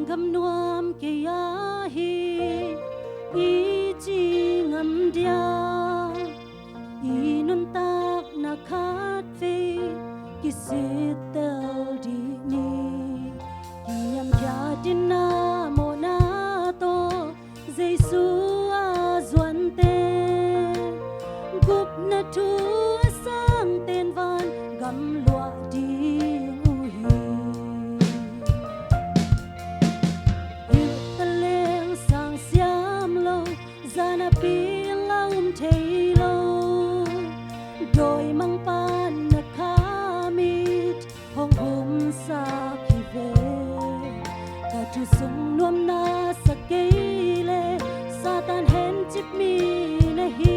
gam nuam ke ya hi i chi ngam dia i nun tak na khat ve ki sit tel di ni ki yam ya din na mo na to Giêsu a zuan te gup na thu sang tên van gam lua đi u hi yêu ta leng sang xiam lo zana pi laum thei lo đôi mang pan na khamit hong hum sa ki ve ka tu sung nuam na sa ke le satan hen chip mi na hi